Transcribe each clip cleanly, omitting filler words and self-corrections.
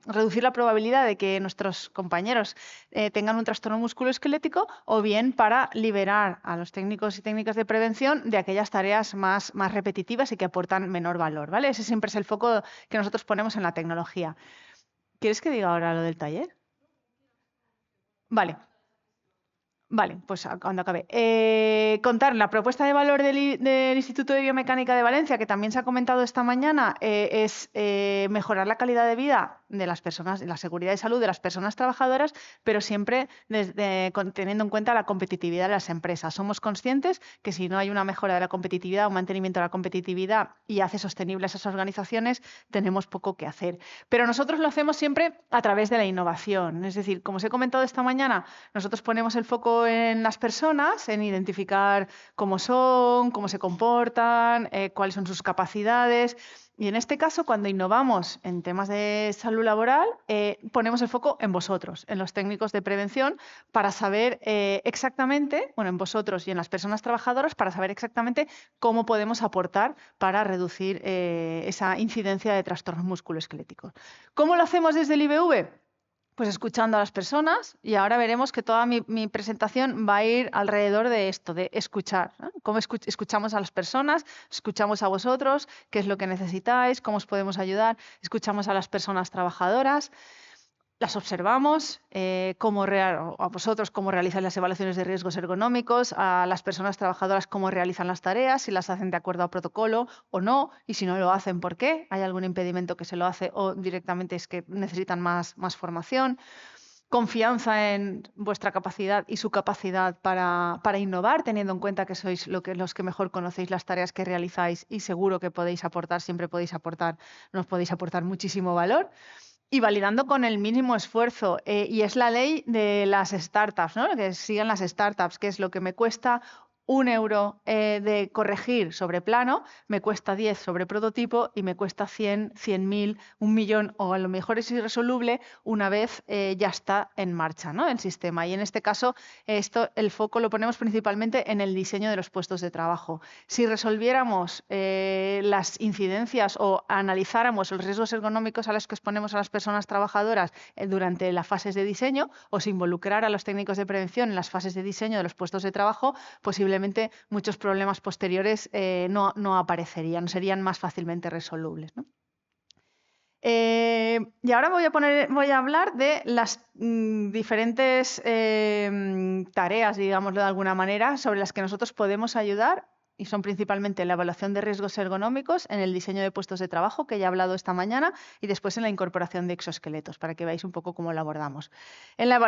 reducir la probabilidad de que nuestros compañeros tengan un trastorno musculoesquelético, o bien para liberar a los técnicos y técnicas de prevención de aquellas tareas más repetitivas y que aportan menor valor, ¿vale? Ese siempre es el foco que nosotros ponemos en la tecnología. ¿Quieres que diga ahora lo del taller? Vale. Vale, pues cuando acabe. Contar la propuesta de valor del Instituto de Biomecánica de Valencia, que también se ha comentado esta mañana, es mejorar la calidad de vida de las personas, la seguridad y salud de las personas trabajadoras, pero siempre teniendo en cuenta la competitividad de las empresas. Somos conscientes que si no hay una mejora de la competitividad, un mantenimiento de la competitividad y hace sostenibles esas organizaciones, tenemos poco que hacer. Pero nosotros lo hacemos siempre a través de la innovación. Es decir, como os he comentado esta mañana, nosotros ponemos el foco en las personas, en identificar cómo son, cómo se comportan, cuáles son sus capacidades. Y en este caso, cuando innovamos en temas de salud laboral, ponemos el foco en vosotros, en los técnicos de prevención, para saber exactamente, bueno, en vosotros y en las personas trabajadoras, para saber exactamente cómo podemos aportar para reducir esa incidencia de trastornos musculoesqueléticos. ¿Cómo lo hacemos desde el IBV? Pues escuchando a las personas, y ahora veremos que toda mi presentación va a ir alrededor de esto, de escuchar, ¿no? Cómo escuchamos a las personas, escuchamos a vosotros, qué es lo que necesitáis, cómo os podemos ayudar, escuchamos a las personas trabajadoras, las observamos, a vosotros cómo realizan las evaluaciones de riesgos ergonómicos, a las personas trabajadoras cómo realizan las tareas, si las hacen de acuerdo a protocolo o no, y si no lo hacen, ¿por qué? ¿Hay algún impedimento que se lo hace o directamente es que necesitan más formación? Confianza en vuestra capacidad y su capacidad para innovar, teniendo en cuenta que sois los que mejor conocéis las tareas que realizáis y seguro que podéis aportar, siempre podéis aportar, nos podéis aportar muchísimo valor. Y validando con el mínimo esfuerzo. Y es la ley de las startups, ¿no? Que sigan las startups, que es lo que me cuesta 1 euro de corregir sobre plano, me cuesta 10 sobre prototipo y me cuesta 100, 100.000, 1.000.000, o a lo mejor es irresoluble una vez ya está en marcha, ¿no? El sistema. Y en este caso, el foco lo ponemos principalmente en el diseño de los puestos de trabajo. Si resolviéramos las incidencias o analizáramos los riesgos ergonómicos a los que exponemos a las personas trabajadoras durante las fases de diseño, o se involucrara a los técnicos de prevención en las fases de diseño de los puestos de trabajo, posiblemente muchos problemas posteriores no aparecerían, serían más fácilmente resolubles, ¿no? Y ahora voy a hablar de las diferentes tareas, digámoslo de alguna manera, sobre las que nosotros podemos ayudar, y son principalmente la evaluación de riesgos ergonómicos, en el diseño de puestos de trabajo, que ya he hablado esta mañana, y después en la incorporación de exoesqueletos, para que veáis un poco cómo lo abordamos.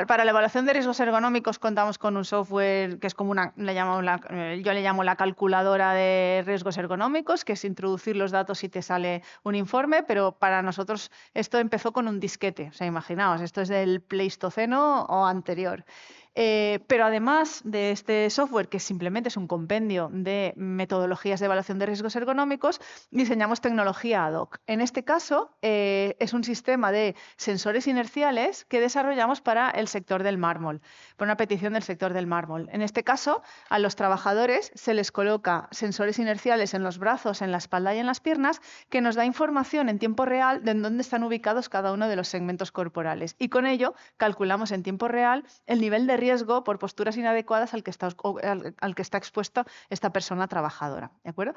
Para la evaluación de riesgos ergonómicos contamos con un software que es como yo le llamo la calculadora de riesgos ergonómicos, que es introducir los datos y te sale un informe, pero para nosotros esto empezó con un disquete. O sea, imaginaos, esto es del Pleistoceno o anterior. Pero además de este software, que simplemente es un compendio de metodologías de evaluación de riesgos ergonómicos, diseñamos tecnología ad hoc. En este caso, es un sistema de sensores inerciales que desarrollamos para el sector del mármol, por una petición del sector del mármol. En este caso, a los trabajadores se les coloca sensores inerciales en los brazos, en la espalda y en las piernas, que nos da información en tiempo real de en dónde están ubicados cada uno de los segmentos corporales. Y con ello calculamos en tiempo real el nivel de riesgo por posturas inadecuadas al que está expuesta esta persona trabajadora. ¿De acuerdo?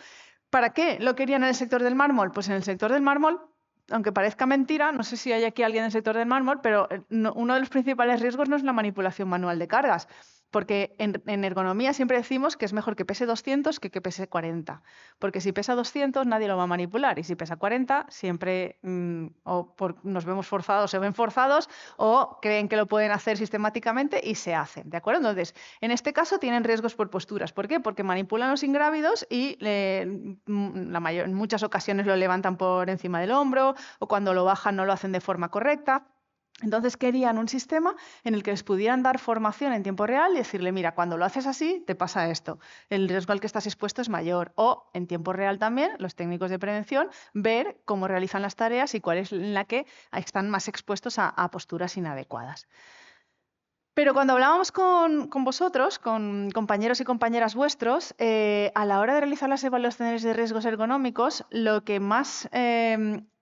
¿Para qué lo querían en el sector del mármol? Pues en el sector del mármol, aunque parezca mentira, no sé si hay aquí alguien del sector del mármol, pero uno de los principales riesgos no es la manipulación manual de cargas, porque en ergonomía siempre decimos que es mejor que pese 200 que pese 40, porque si pesa 200 nadie lo va a manipular, y si pesa 40 siempre nos vemos forzados, se ven forzados, o creen que lo pueden hacer sistemáticamente y se hacen, ¿de acuerdo? Entonces, en este caso tienen riesgos por posturas. ¿Por qué? Porque manipulan los ingrávidos y en muchas ocasiones lo levantan por encima del hombro, o cuando lo bajan no lo hacen de forma correcta. Entonces querían un sistema en el que les pudieran dar formación en tiempo real y decirle, mira, cuando lo haces así te pasa esto, el riesgo al que estás expuesto es mayor. O en tiempo real también, los técnicos de prevención, ver cómo realizan las tareas y cuál es la que están más expuestos a posturas inadecuadas. Pero cuando hablábamos con vosotros, con compañeros y compañeras vuestros, a la hora de realizar las evaluaciones de riesgos ergonómicos, lo que más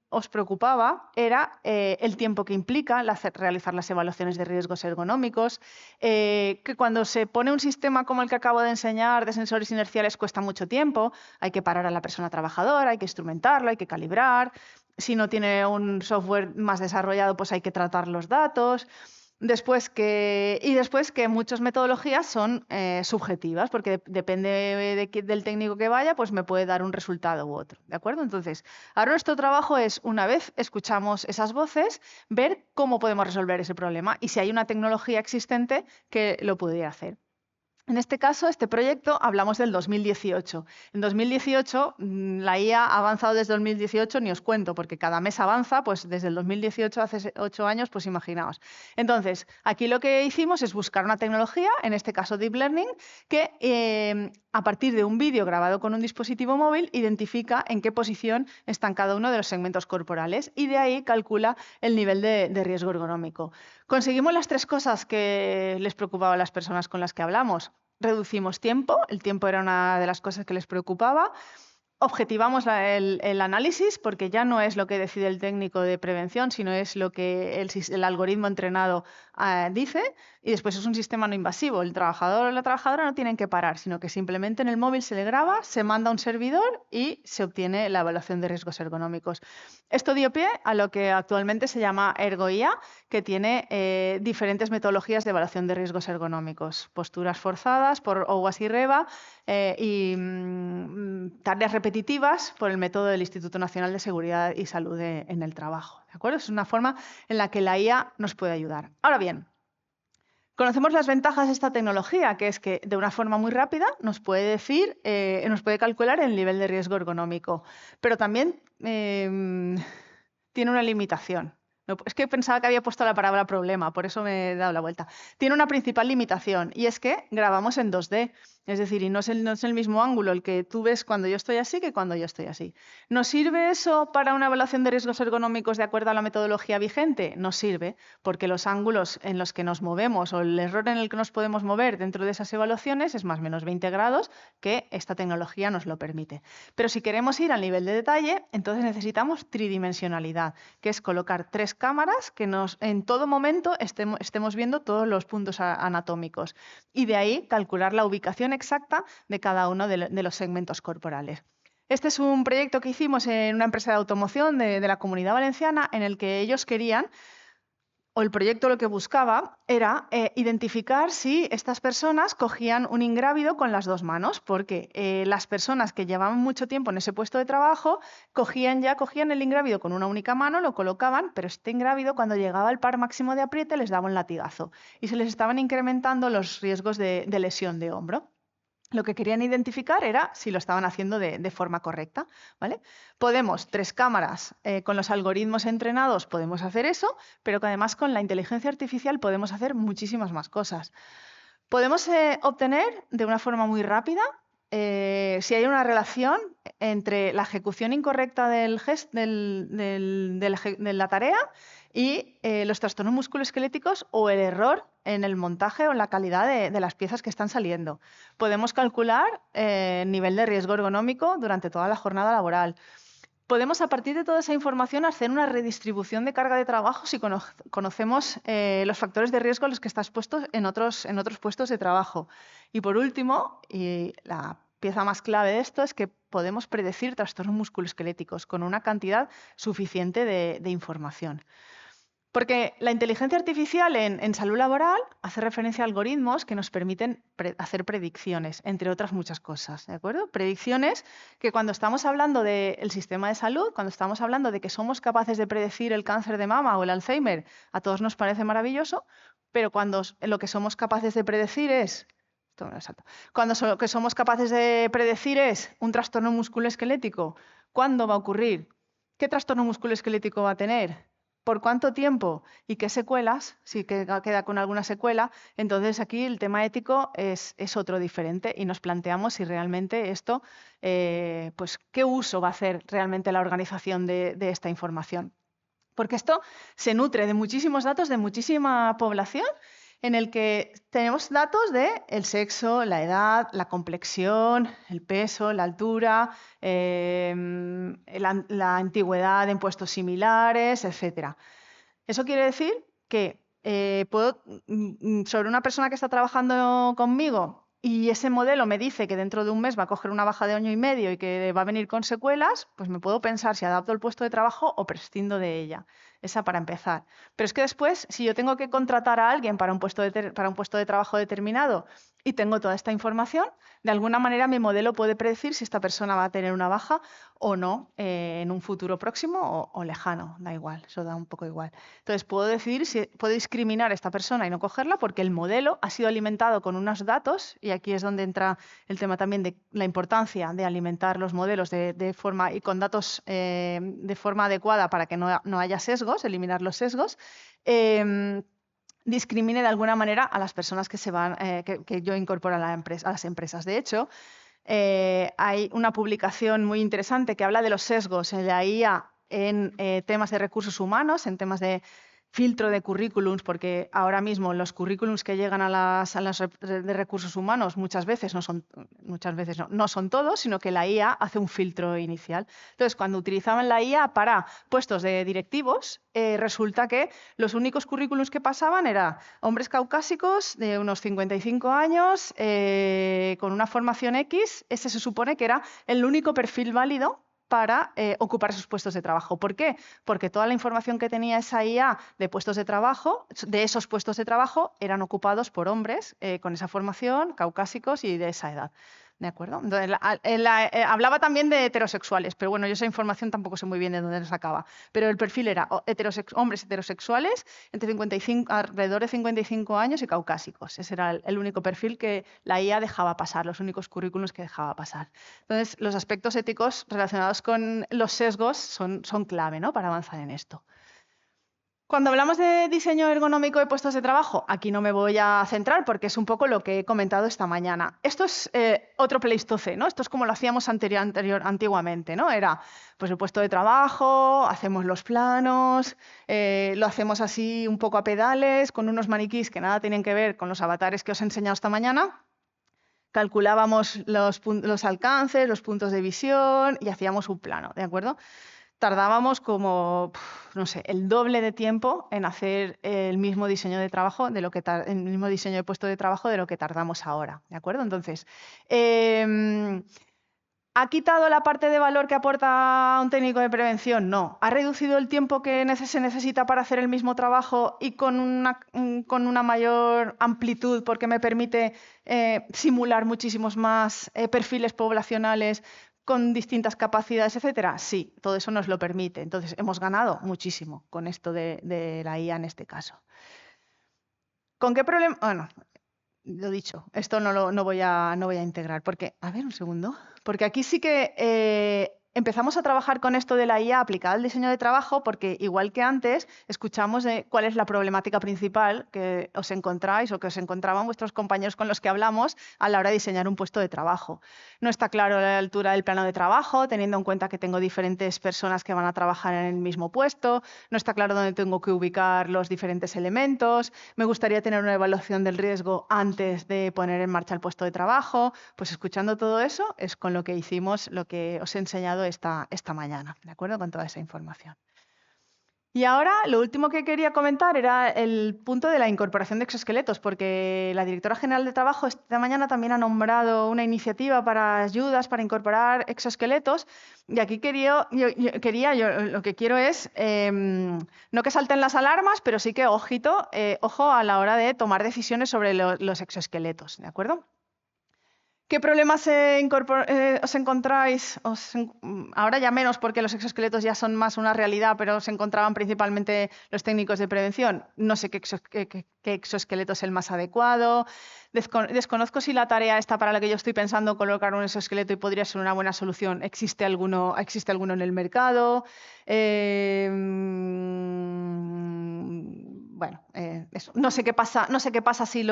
os preocupaba era el tiempo que implica realizar las evaluaciones de riesgos ergonómicos, que cuando se pone un sistema como el que acabo de enseñar de sensores inerciales cuesta mucho tiempo, hay que parar a la persona trabajadora, hay que instrumentarlo, hay que calibrar. Si no tiene un software más desarrollado, pues hay que tratar los datos. Después que muchas metodologías son subjetivas, porque depende del técnico que vaya, pues me puede dar un resultado u otro, ¿de acuerdo? Entonces, ahora nuestro trabajo es, una vez escuchamos esas voces, ver cómo podemos resolver ese problema y si hay una tecnología existente que lo pudiera hacer. En este caso, este proyecto, hablamos del 2018. En 2018, la IA ha avanzado desde 2018, ni os cuento, porque cada mes avanza, pues desde el 2018, hace 8 años, pues imaginaos. Entonces, aquí lo que hicimos es buscar una tecnología, en este caso Deep Learning, que a partir de un vídeo grabado con un dispositivo móvil, identifica en qué posición están cada uno de los segmentos corporales y de ahí calcula el nivel de riesgo ergonómico. Conseguimos las 3 cosas que les preocupaba a las personas con las que hablamos. Reducimos tiempo, el tiempo era una de las cosas que les preocupaba. Objetivamos el análisis porque ya no es lo que decide el técnico de prevención, sino es lo que el algoritmo entrenado dice, y después es un sistema no invasivo. El trabajador o la trabajadora no tienen que parar, sino que simplemente en el móvil se le graba, se manda a un servidor y se obtiene la evaluación de riesgos ergonómicos. Esto dio pie a lo que actualmente se llama ErgoIA, que tiene diferentes metodologías de evaluación de riesgos ergonómicos, posturas forzadas por OWASP y REVA, y tareas repetitivas por el método del Instituto Nacional de Seguridad y Salud en el Trabajo. ¿De acuerdo? Es una forma en la que la IA nos puede ayudar. Ahora bien, conocemos las ventajas de esta tecnología, que es que de una forma muy rápida nos puede decir, nos puede calcular el nivel de riesgo ergonómico, pero también tiene una limitación. No, es que pensaba que había puesto la palabra problema, por eso me he dado la vuelta. Tiene una principal limitación y es que grabamos en 2D, es decir, y no es el mismo ángulo el que tú ves cuando yo estoy así que cuando yo estoy así. ¿Nos sirve eso para una evaluación de riesgos ergonómicos de acuerdo a la metodología vigente? Nos sirve, porque los ángulos en los que nos movemos o el error en el que nos podemos mover dentro de esas evaluaciones es más o menos 20 grados, que esta tecnología nos lo permite. Pero si queremos ir al nivel de detalle, entonces necesitamos tridimensionalidad, que es colocar 3 cámaras que en todo momento estemos viendo todos los puntos anatómicos y de ahí calcular la ubicación exacta de cada uno de los segmentos corporales. Este es un proyecto que hicimos en una empresa de automoción de la Comunidad Valenciana en el que ellos querían, o el proyecto lo que buscaba era identificar si estas personas cogían un ingrávido con las 2 manos, porque las personas que llevaban mucho tiempo en ese puesto de trabajo cogían el ingrávido con una única mano, lo colocaban, pero este ingrávido cuando llegaba al par máximo de apriete les daba un latigazo y se les estaban incrementando los riesgos de lesión de hombro. Lo que querían identificar era si lo estaban haciendo de forma correcta, ¿vale? Podemos, 3 cámaras, con los algoritmos entrenados podemos hacer eso, pero que además con la inteligencia artificial podemos hacer muchísimas más cosas. Podemos obtener de una forma muy rápida si hay una relación entre la ejecución incorrecta de la tarea y los trastornos musculoesqueléticos o el error en el montaje o en la calidad de las piezas que están saliendo. Podemos calcular el nivel de riesgo ergonómico durante toda la jornada laboral. Podemos, a partir de toda esa información, hacer una redistribución de carga de trabajo si conocemos los factores de riesgo a los que estás expuesto en otros puestos de trabajo. Y por último, y la pieza más clave de esto, es que podemos predecir trastornos musculoesqueléticos con una cantidad suficiente de información. Porque la inteligencia artificial en salud laboral hace referencia a algoritmos que nos permiten hacer predicciones, entre otras muchas cosas, ¿de acuerdo? Predicciones que cuando estamos hablando del sistema de salud, cuando estamos hablando de que somos capaces de predecir el cáncer de mama o el Alzheimer, a todos nos parece maravilloso, pero cuando lo que somos capaces de predecir es... Cuando lo que somos capaces de predecir es un trastorno musculoesquelético, ¿cuándo va a ocurrir? ¿Qué trastorno musculoesquelético va a tener? ¿Por cuánto tiempo? ¿Y qué secuelas? Si queda con alguna secuela, entonces aquí el tema ético es otro diferente y nos planteamos si realmente esto, pues qué uso va a hacer realmente la organización de esta información. Porque esto se nutre de muchísimos datos de muchísima población en el que tenemos datos de el sexo, la edad, la complexión, el peso, la altura, la antigüedad en puestos similares, etcétera. Eso quiere decir que puedo, sobre una persona que está trabajando conmigo y ese modelo me dice que dentro de un mes va a coger una baja de 1 año y medio y que va a venir con secuelas, pues me puedo pensar si adapto el puesto de trabajo o prescindo de ella. Esa para empezar. Pero es que después, si yo tengo que contratar a alguien para un puesto de trabajo determinado y tengo toda esta información, de alguna manera mi modelo puede predecir si esta persona va a tener una baja o no en un futuro próximo o lejano, da igual, eso da un poco igual. Entonces puedo decidir si puedo discriminar a esta persona y no cogerla porque el modelo ha sido alimentado con unos datos, y aquí es donde entra el tema también de la importancia de alimentar los modelos de forma y con datos de forma adecuada para que no haya sesgos, eliminar los sesgos. Discrimine de alguna manera a las personas que yo incorporo a las empresas. De hecho, hay una publicación muy interesante que habla de los sesgos en la IA en temas de recursos humanos, en temas de filtro de currículums, porque ahora mismo los currículums que llegan a las de recursos humanos muchas veces no son todos, sino que la IA hace un filtro inicial. Entonces, cuando utilizaban la IA para puestos de directivos, resulta que los únicos currículums que pasaban eran hombres caucásicos de unos 55 años, con una formación X. Ese se supone que era el único perfil válido para ocupar esos puestos de trabajo. ¿Por qué? Porque toda la información que tenía esa IA de puestos de trabajo, de esos puestos de trabajo, eran ocupados por hombres con esa formación, caucásicos y de esa edad. ¿De acuerdo? Entonces, hablaba también de heterosexuales, pero bueno, yo esa información tampoco sé muy bien de dónde la sacaba. Pero el perfil era hombres heterosexuales alrededor de 55 años y caucásicos. Ese era el único perfil que la IA dejaba pasar, los únicos currículos que dejaba pasar. Entonces, los aspectos éticos relacionados con los sesgos son clave, ¿no?, para avanzar en esto. Cuando hablamos de diseño ergonómico de puestos de trabajo, aquí no me voy a centrar porque es un poco lo que he comentado esta mañana. Esto es otro Pleistoceno, ¿no? Esto es como lo hacíamos antiguamente, ¿no? Era pues el puesto de trabajo, hacemos los planos, lo hacemos así un poco a pedales, con unos maniquís que nada tienen que ver con los avatares que os he enseñado esta mañana. Calculábamos los alcances, los puntos de visión y hacíamos un plano, ¿de acuerdo? Tardábamos como, no sé, el doble de tiempo en hacer el mismo diseño de trabajo el mismo diseño de puesto de trabajo de lo que tardamos ahora, ¿de acuerdo? Entonces, ¿ha quitado la parte de valor que aporta un técnico de prevención? No. ¿Ha reducido el tiempo que se necesita para hacer el mismo trabajo y con una mayor amplitud porque me permite simular muchísimos más perfiles poblacionales con distintas capacidades, etcétera? Sí, todo eso nos lo permite. Entonces, hemos ganado muchísimo con esto de la IA en este caso. ¿Con qué problema? Bueno, lo dicho, esto no voy a integrar, porque, a ver, un segundo, porque aquí sí que empezamos a trabajar con esto de la IA aplicada al diseño de trabajo, porque igual que antes, escuchamos de cuál es la problemática principal que os encontráis o que os encontraban vuestros compañeros con los que hablamos a la hora de diseñar un puesto de trabajo. No está claro la altura del plano de trabajo, teniendo en cuenta que tengo diferentes personas que van a trabajar en el mismo puesto, no está claro dónde tengo que ubicar los diferentes elementos, me gustaría tener una evaluación del riesgo antes de poner en marcha el puesto de trabajo. Pues escuchando todo eso es con lo que hicimos lo que os he enseñado esta mañana, ¿de acuerdo? Con toda esa información. Y ahora lo último que quería comentar era el punto de la incorporación de exoesqueletos, porque la directora general de trabajo esta mañana también ha nombrado una iniciativa para ayudas para incorporar exoesqueletos. Y aquí lo que quiero es no que salten las alarmas, pero sí que ojo a la hora de tomar decisiones sobre los exoesqueletos, ¿de acuerdo? ¿Qué problemas os encontráis? Ahora ya menos porque los exoesqueletos ya son más una realidad, pero se encontraban principalmente los técnicos de prevención. No sé qué exoesqueleto es el más adecuado. Desconozco si la tarea está para la que yo estoy pensando colocar un exoesqueleto y podría ser una buena solución. ¿Existe alguno en el mercado? Bueno, eso. No sé qué pasa si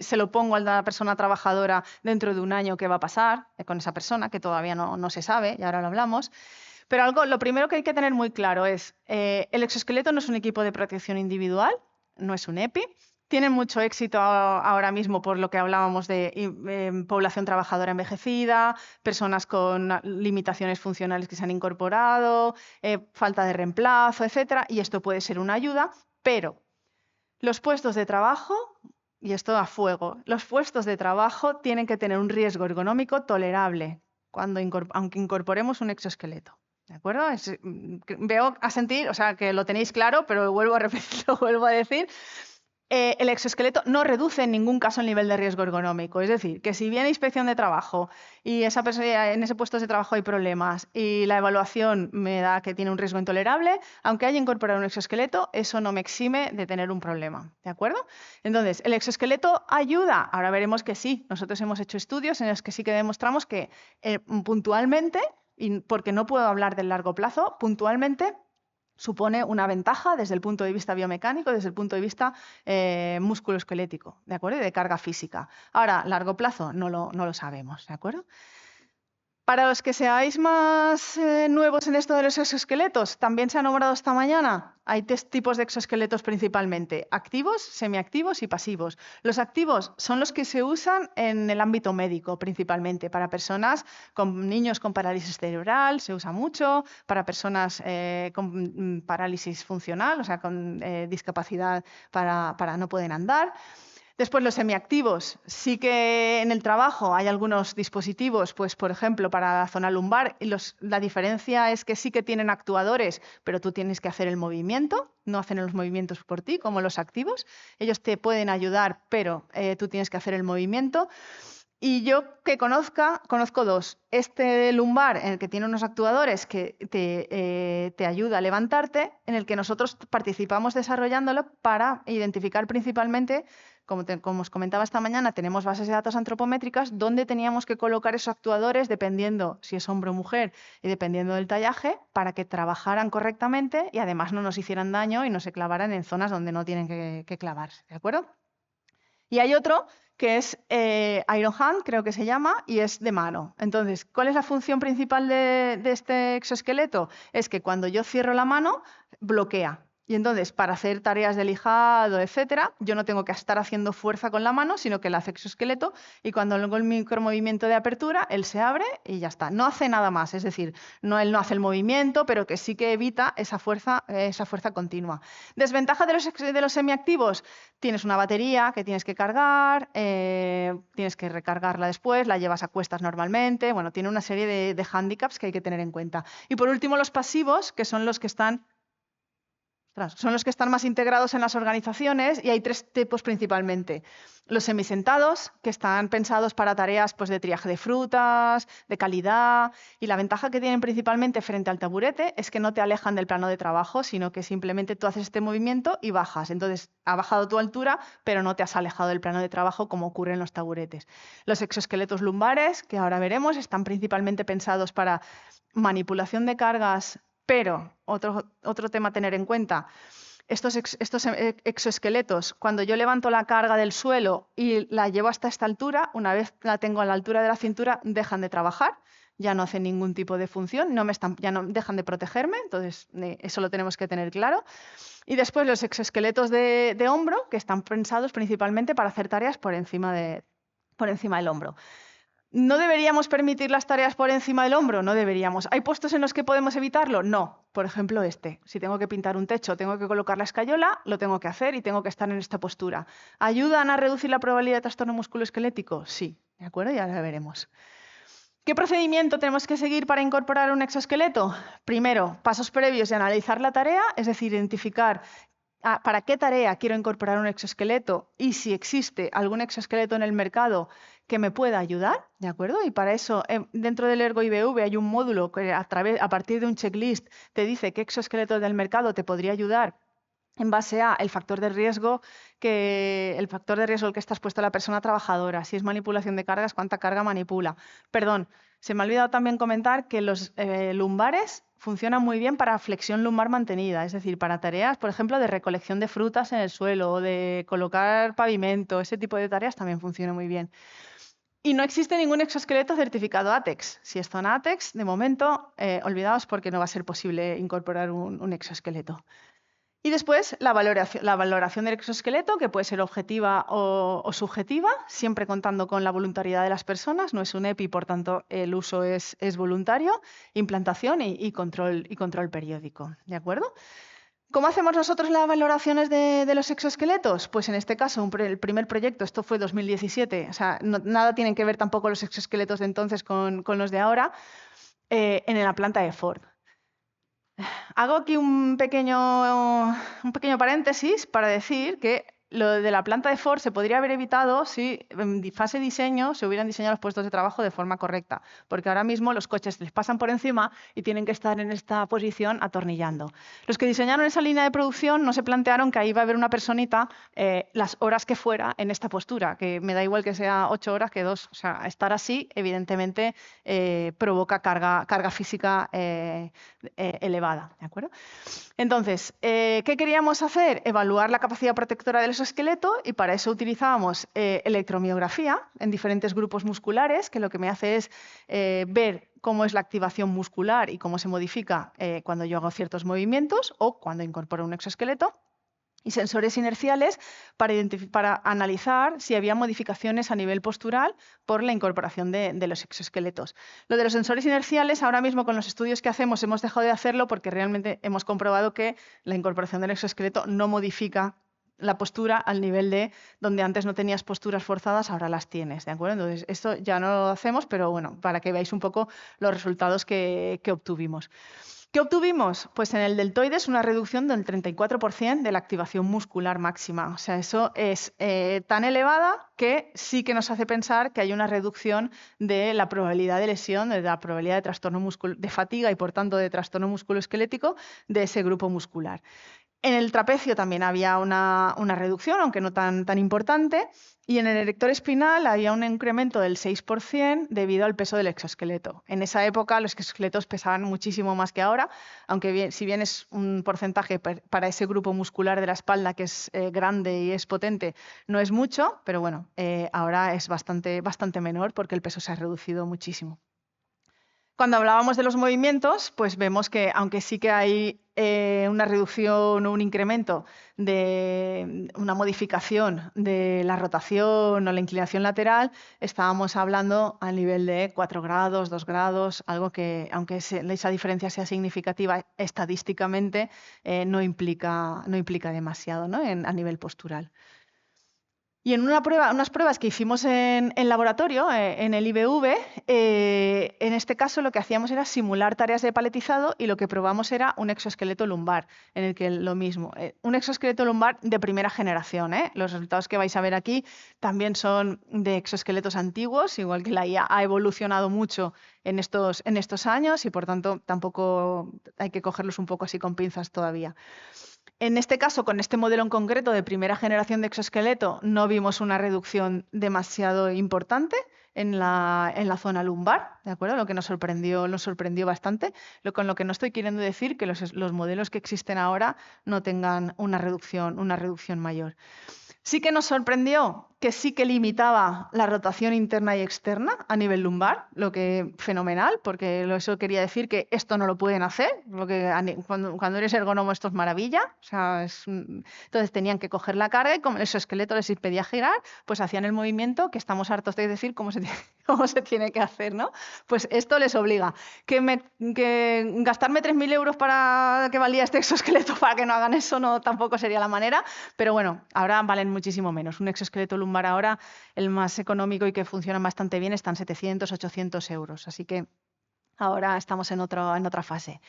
se lo pongo a la persona trabajadora dentro de un año, qué va a pasar con esa persona, que todavía no se sabe, y ahora lo hablamos. Pero lo primero que hay que tener muy claro es, el exoesqueleto no es un equipo de protección individual, no es un EPI, tienen mucho éxito ahora mismo por lo que hablábamos de población trabajadora envejecida, personas con limitaciones funcionales que se han incorporado, falta de reemplazo, etcétera, y esto puede ser una ayuda, pero los puestos de trabajo, y esto a fuego, los puestos de trabajo tienen que tener un riesgo ergonómico tolerable aunque incorporemos un exoesqueleto. ¿De acuerdo? Veo a sentir, o sea, que lo tenéis claro, pero vuelvo a repetir, lo vuelvo a decir. El exoesqueleto no reduce en ningún caso el nivel de riesgo ergonómico. Es decir, que si viene inspección de trabajo y esa persona, en ese puesto de trabajo hay problemas y la evaluación me da que tiene un riesgo intolerable, aunque haya incorporado un exoesqueleto, eso no me exime de tener un problema. ¿De acuerdo? Entonces, ¿el exoesqueleto ayuda? Ahora veremos que sí. Nosotros hemos hecho estudios en los que sí que demostramos que puntualmente, y porque no puedo hablar del largo plazo, puntualmente supone una ventaja desde el punto de vista biomecánico, desde el punto de vista musculoesquelético, ¿de acuerdo? Y de carga física. Ahora, largo plazo, no lo sabemos, ¿de acuerdo? Para los que seáis más nuevos en esto de los exoesqueletos, también se ha nombrado esta mañana. Hay tres tipos de exoesqueletos principalmente, activos, semiactivos y pasivos. Los activos son los que se usan en el ámbito médico principalmente, para personas con niños con parálisis cerebral, se usa mucho, para personas con parálisis funcional, o sea, con discapacidad para no poder andar. Después los semiactivos, sí que en el trabajo hay algunos dispositivos, pues por ejemplo para la zona lumbar, y la diferencia es que sí que tienen actuadores, pero tú tienes que hacer el movimiento, no hacen los movimientos por ti como los activos, ellos te pueden ayudar, pero tú tienes que hacer el movimiento. Y yo que conozco dos. Este lumbar, en el que tiene unos actuadores que te ayuda a levantarte, en el que nosotros participamos desarrollándolo para identificar principalmente, como os comentaba esta mañana, tenemos bases de datos antropométricas donde teníamos que colocar esos actuadores dependiendo si es hombre o mujer y dependiendo del tallaje, para que trabajaran correctamente y además no nos hicieran daño y no se clavaran en zonas donde no tienen que clavarse. ¿De acuerdo? Y hay otro que es Iron Hand, creo que se llama, y es de mano. Entonces, ¿cuál es la función principal de este exoesqueleto? Es que cuando yo cierro la mano, bloquea. Y entonces, para hacer tareas de lijado, etcétera, yo no tengo que estar haciendo fuerza con la mano, sino que la hace exoesqueleto, y cuando hago el micromovimiento de apertura, él se abre y ya está. No hace nada más, es decir, él no hace el movimiento, pero que sí que evita esa fuerza continua. Desventaja de los semiactivos: tienes una batería que tienes que cargar, tienes que recargarla después, la llevas a cuestas normalmente. Bueno, tiene una serie de hándicaps que hay que tener en cuenta. Y por último, los pasivos, que son los que están más integrados en las organizaciones, y hay tres tipos principalmente. Los semisentados, que están pensados para tareas pues, de triaje de frutas, de calidad, y la ventaja que tienen principalmente frente al taburete es que no te alejan del plano de trabajo, sino que simplemente tú haces este movimiento y bajas. Entonces, ha bajado tu altura, pero no te has alejado del plano de trabajo como ocurre en los taburetes. Los exoesqueletos lumbares, que ahora veremos, están principalmente pensados para manipulación de cargas, pero otro tema a tener en cuenta: estos exoesqueletos, cuando yo levanto la carga del suelo y la llevo hasta esta altura, una vez la tengo a la altura de la cintura, dejan de trabajar, ya no hacen ningún tipo de función, ya no dejan de protegerme, entonces eso lo tenemos que tener claro. Y después los exoesqueletos de hombro, que están pensados principalmente para hacer tareas por encima del hombro. ¿No deberíamos permitir las tareas por encima del hombro? No deberíamos. ¿Hay puestos en los que podemos evitarlo? No. Por ejemplo, si tengo que pintar un techo, tengo que colocar la escayola, lo tengo que hacer y tengo que estar en esta postura. ¿Ayudan a reducir la probabilidad de trastorno musculoesquelético? Sí. ¿De acuerdo? Ya lo veremos. ¿Qué procedimiento tenemos que seguir para incorporar un exoesqueleto? Primero, pasos previos de analizar la tarea, es decir, identificar para qué tarea quiero incorporar un exoesqueleto y si existe algún exoesqueleto en el mercado que me pueda ayudar, ¿de acuerdo? Y para eso, dentro del Ergo IBV hay un módulo que a partir de un checklist te dice qué exoesqueleto del mercado te podría ayudar en base a el factor de riesgo al que está expuesto la persona trabajadora. Si es manipulación de cargas, cuánta carga manipula. Perdón, se me ha olvidado también comentar que los lumbares funcionan muy bien para flexión lumbar mantenida, es decir, para tareas, por ejemplo, de recolección de frutas en el suelo o de colocar pavimento. Ese tipo de tareas también funciona muy bien. Y no existe ningún exoesqueleto certificado ATEX. Si es zona ATEX, de momento, olvidaos, porque no va a ser posible incorporar un exoesqueleto. Y después la valoración del exoesqueleto, que puede ser objetiva o subjetiva, siempre contando con la voluntariedad de las personas. No es un EPI, por tanto, el uso es voluntario. Implantación y control periódico. ¿De acuerdo? ¿Cómo hacemos nosotros las valoraciones de los exoesqueletos? Pues en este caso, el primer proyecto, esto fue 2017, o sea, nada tienen que ver tampoco los exoesqueletos de entonces con los de ahora, en la planta de Ford. Hago aquí un pequeño paréntesis para decir que lo de la planta de Ford se podría haber evitado si en fase de diseño se hubieran diseñado los puestos de trabajo de forma correcta, porque ahora mismo los coches les pasan por encima y tienen que estar en esta posición atornillando. Los que diseñaron esa línea de producción no se plantearon que ahí iba a haber una personita las horas que fuera en esta postura, que me da igual que sea 8 horas que 2. O sea, estar así evidentemente provoca carga física elevada, ¿de acuerdo? Entonces, ¿qué queríamos hacer? Evaluar la capacidad protectora del exoesqueleto y para eso utilizábamos electromiografía en diferentes grupos musculares, que lo que me hace es ver cómo es la activación muscular y cómo se modifica cuando yo hago ciertos movimientos o cuando incorporo un exoesqueleto. Y sensores inerciales para analizar si había modificaciones a nivel postural por la incorporación de los exoesqueletos. Lo de los sensores inerciales, ahora mismo con los estudios que hacemos hemos dejado de hacerlo porque realmente hemos comprobado que la incorporación del exoesqueleto no modifica la postura al nivel de donde antes no tenías posturas forzadas, ahora las tienes, ¿de acuerdo? Entonces, esto ya no lo hacemos, pero bueno, para que veáis un poco los resultados que obtuvimos. ¿Qué obtuvimos? Pues en el deltoides una reducción del 34% de la activación muscular máxima. O sea, eso es tan elevada que sí que nos hace pensar que hay una reducción de la probabilidad de lesión, de la probabilidad de trastorno de fatiga y por tanto de trastorno musculoesquelético de ese grupo muscular. En el trapecio también había una reducción, aunque no tan importante, y en el erector espinal había un incremento del 6% debido al peso del exoesqueleto. En esa época los exoesqueletos pesaban muchísimo más que ahora, aunque si bien es un porcentaje para ese grupo muscular de la espalda que es grande y es potente, no es mucho, pero bueno, ahora es bastante menor porque el peso se ha reducido muchísimo. Cuando hablábamos de los movimientos, pues vemos que aunque sí que hay una reducción o un incremento de una modificación de la rotación o la inclinación lateral, estábamos hablando a nivel de 4 grados, 2 grados, algo que, aunque esa diferencia sea significativa estadísticamente, no implica demasiado, ¿no? A nivel postural. Y en unas pruebas que hicimos en laboratorio, en el IBV, en este caso lo que hacíamos era simular tareas de paletizado y lo que probamos era un exoesqueleto lumbar, en el que lo mismo, un exoesqueleto lumbar de primera generación. Los resultados que vais a ver aquí también son de exoesqueletos antiguos, igual que la IA ha evolucionado mucho en estos años y por tanto tampoco hay que cogerlos un poco así con pinzas todavía. En este caso, con este modelo en concreto de primera generación de exoesqueleto, no vimos una reducción demasiado importante en la zona lumbar, ¿de acuerdo? Lo que nos sorprendió bastante, con lo que no estoy queriendo decir que los modelos que existen ahora no tengan una reducción mayor. Sí que nos sorprendió que sí que limitaba la rotación interna y externa a nivel lumbar, lo que fenomenal, porque eso quería decir que esto no lo pueden hacer, cuando eres ergónomo esto es maravilla, o sea, entonces tenían que coger la carga y como el exoesqueleto les impedía girar, pues hacían el movimiento que estamos hartos de decir cómo se tiene que hacer, ¿no? Pues esto les obliga. Que gastarme 3.000 euros para que valía este exoesqueleto para que no hagan eso no tampoco sería la manera, pero bueno, ahora valen muchísimo menos. Un exoesqueleto lumbar ahora, el más económico y que funciona bastante bien, están 700, 800 euros. Así que ahora estamos en otra fase.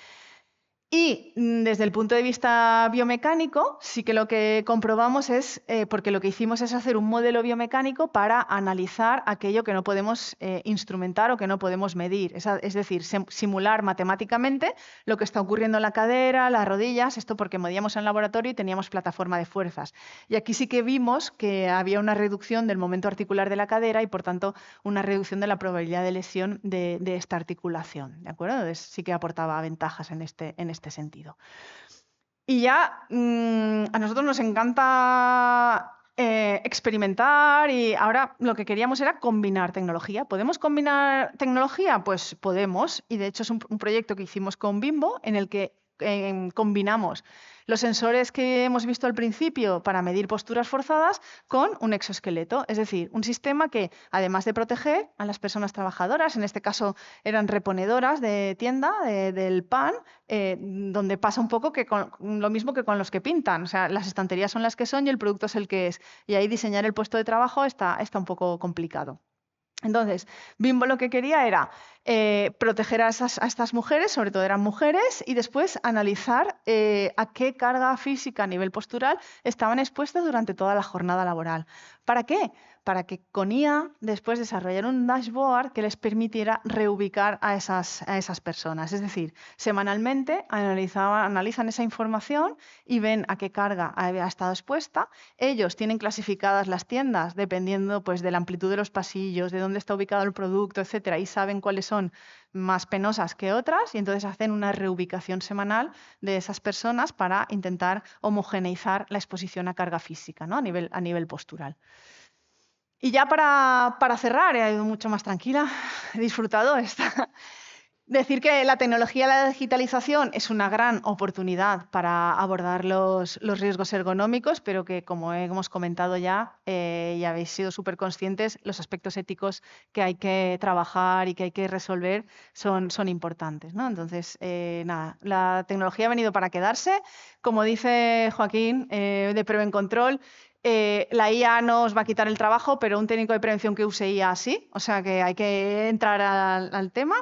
Y desde el punto de vista biomecánico, sí que lo que comprobamos es, porque lo que hicimos es hacer un modelo biomecánico para analizar aquello que no podemos instrumentar o que no podemos medir. Es decir, simular matemáticamente lo que está ocurriendo en la cadera, las rodillas, esto porque medíamos en el laboratorio y teníamos plataforma de fuerzas. Y aquí sí que vimos que había una reducción del momento articular de la cadera y, por tanto, una reducción de la probabilidad de lesión de esta articulación. ¿De acuerdo? Entonces, sí que aportaba ventajas en este sentido. Y ya a nosotros nos encanta experimentar y ahora lo que queríamos era combinar tecnología. ¿Podemos combinar tecnología? Pues podemos y de hecho es un proyecto que hicimos con Bimbo en el que combinamos los sensores que hemos visto al principio para medir posturas forzadas con un exoesqueleto, es decir, un sistema que, además de proteger a las personas trabajadoras, en este caso eran reponedoras de tienda del pan, donde pasa un poco lo mismo que con los que pintan, o sea, las estanterías son las que son y el producto es el que es, y ahí diseñar el puesto de trabajo está un poco complicado. Entonces, Bimbo lo que quería era proteger a estas mujeres, sobre todo eran mujeres, y después analizar a qué carga física a nivel postural estaban expuestas durante toda la jornada laboral. ¿Para qué? Para que con IA después desarrollar un dashboard que les permitiera reubicar a esas personas. Es decir, semanalmente analizan esa información y ven a qué carga había estado expuesta. Ellos tienen clasificadas las tiendas dependiendo pues, de la amplitud de los pasillos, de dónde está ubicado el producto, etcétera, y saben cuáles son más penosas que otras y entonces hacen una reubicación semanal de esas personas para intentar homogeneizar la exposición a carga física, ¿no? a nivel postural. Y ya para cerrar, he ido mucho más tranquila, he disfrutado Decir que la tecnología y la digitalización es una gran oportunidad para abordar los riesgos ergonómicos, pero que, como hemos comentado ya, y habéis sido súper conscientes, los aspectos éticos que hay que trabajar y que hay que resolver son importantes, ¿no? Entonces, nada, la tecnología ha venido para quedarse. Como dice Joaquín, de Preven Control, la IA no os va a quitar el trabajo, pero un técnico de prevención que use IA sí, o sea que hay que entrar al tema.